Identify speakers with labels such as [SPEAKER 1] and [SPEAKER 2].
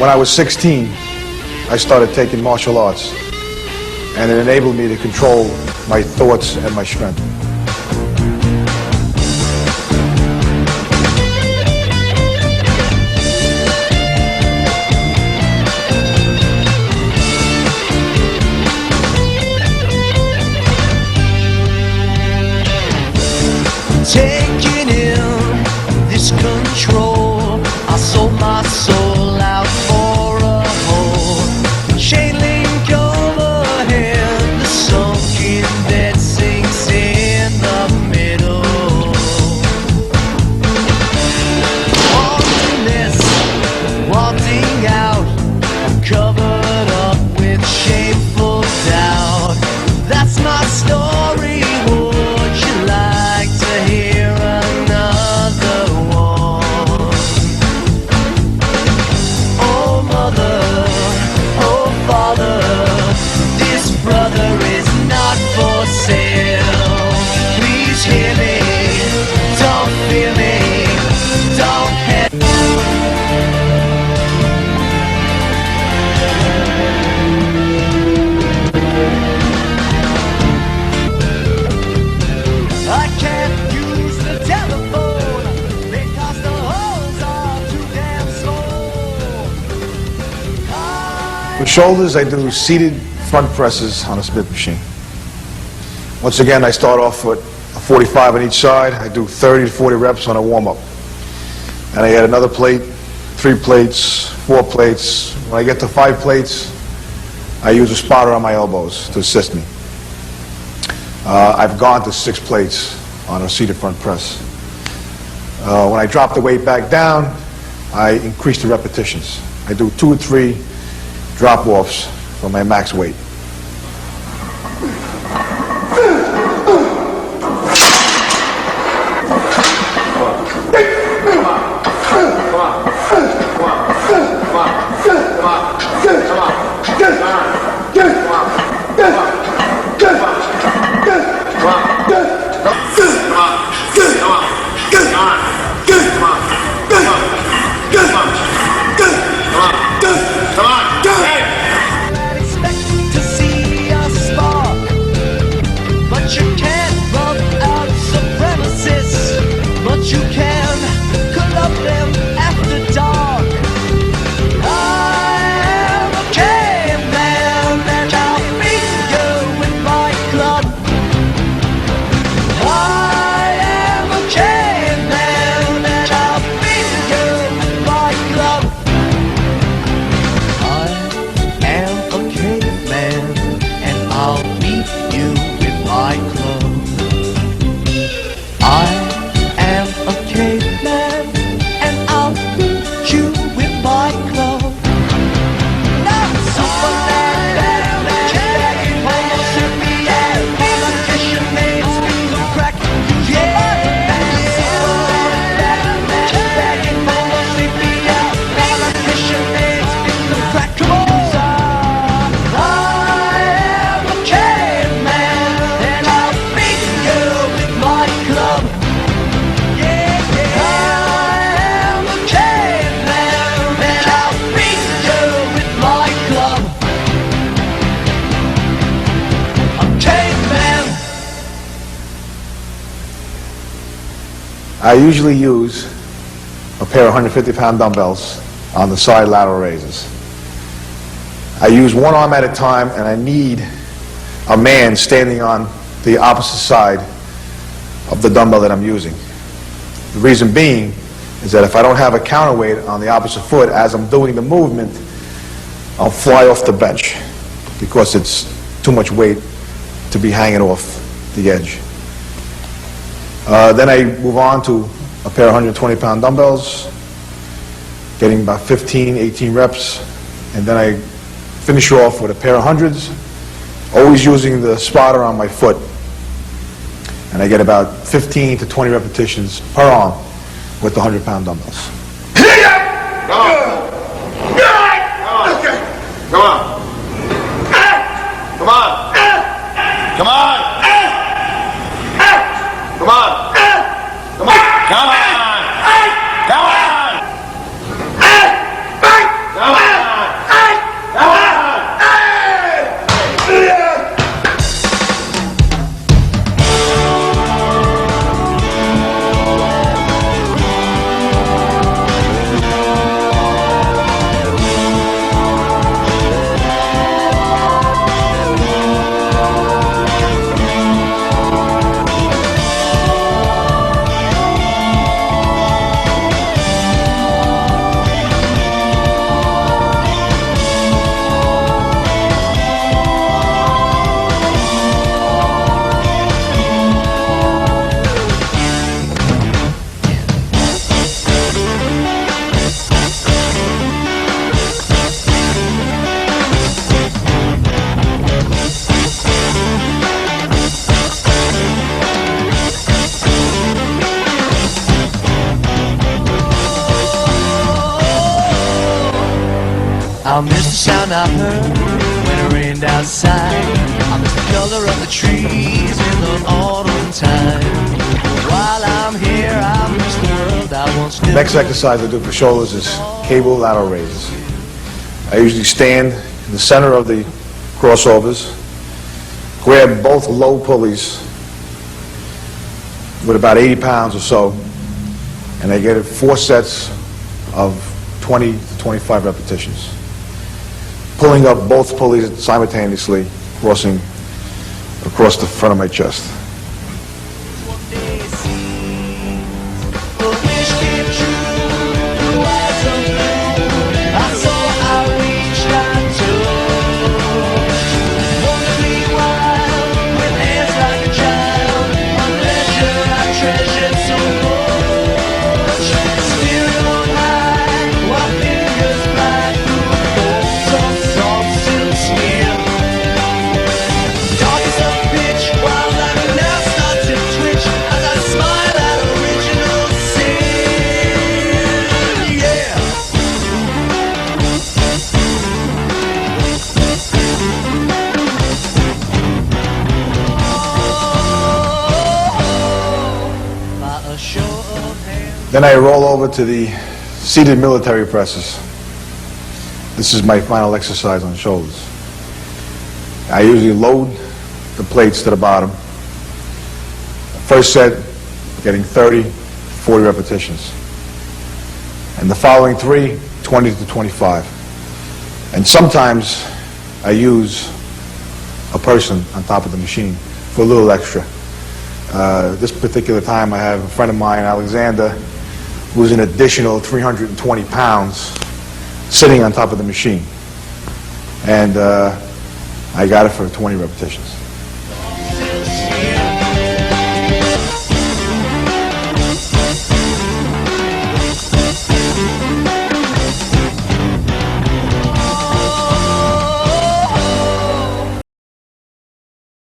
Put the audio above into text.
[SPEAKER 1] When I was 16, I started taking martial arts, and it enabled me to control my thoughts and my strength.
[SPEAKER 2] Taking in this control, I sold my soul out for a hole. Chain link overhead, the sunken bed sinks in the middle. Wanting this, wanting out, I'm covered up with shameful doubt. That's my story, would you like to hear another one? Oh mother, oh father, this brother is not for sale. Please hear me, don't fear me, don't I can't use the telephone because the holes are too damn slow.
[SPEAKER 1] For shoulders, I do seated front presses on a Smith machine. Once again, I start off with a 45 on each side. I do 30 to 40 reps on a warm-up. And I add another plate, 3 plates, 4 plates. When I get to 5 plates, I use a spotter on my elbows to assist me. I've gone to 6 plates on a seated front press. When I drop the weight back down, I increase the repetitions. I do 2 or 3 drop-offs from my max weight.
[SPEAKER 2] Expect to see a spark, but you can't rub out supremacists, but you can club them after dark. I am a caveman and I'll beat you with my club. I am a caveman and I'll beat you with my club. I am a caveman and I'll beat you with my club. I am a caveman and I'll beat you with my club. Not Superman, Batman, Homo sapien, politician, made speak of crack. Yeah, Superman, Batman, Homo sapien, politician, made speak of crack. Come on. I am a caveman and I'll beat you with my club. Yeah, I am a caveman and I'll beat you with my club. A caveman.
[SPEAKER 1] I usually use a pair of 150-pound dumbbells on the side lateral raises. I use one arm at a time, and I need a man standing on the opposite side of the dumbbell that I'm using. The reason being is that if I don't have a counterweight on the opposite foot as I'm doing the movement, I'll fly off the bench because it's too much weight to be hanging off the edge. Then I move on to a pair of 120-pound dumbbells, getting about 15, 18 reps, and then I finish off with a pair of hundreds, always using the spotter on my foot. And I get about 15 to 20 repetitions per arm with the 100-pound dumbbells.
[SPEAKER 3] Come on. Come on. Come on. Come on. Come on. Come on. Come on. Come on. Come on.
[SPEAKER 2] I'll miss the sound I heard when it rained outside. I'll miss the color of the trees in the autumn time. While I'm here, I'll miss the world I once knew.
[SPEAKER 1] Next exercise I do for shoulders is cable lateral raises. I usually stand in the center of the crossovers, grab both low pulleys with about 80 pounds or so, and I get it 4 sets of 20 to 25 repetitions. Pulling up both pulleys simultaneously, crossing across the front of my chest. Then I roll over to the seated military presses. This is my final exercise on shoulders. I usually load the plates to the bottom. First set, getting 30, 40 repetitions. And the following 3, 20 to 25. And sometimes I use a person on top of the machine for a little extra. This particular time I have a friend of mine, Alexander, who's an additional 320 pounds sitting on top of the machine. And I got it for 20 repetitions.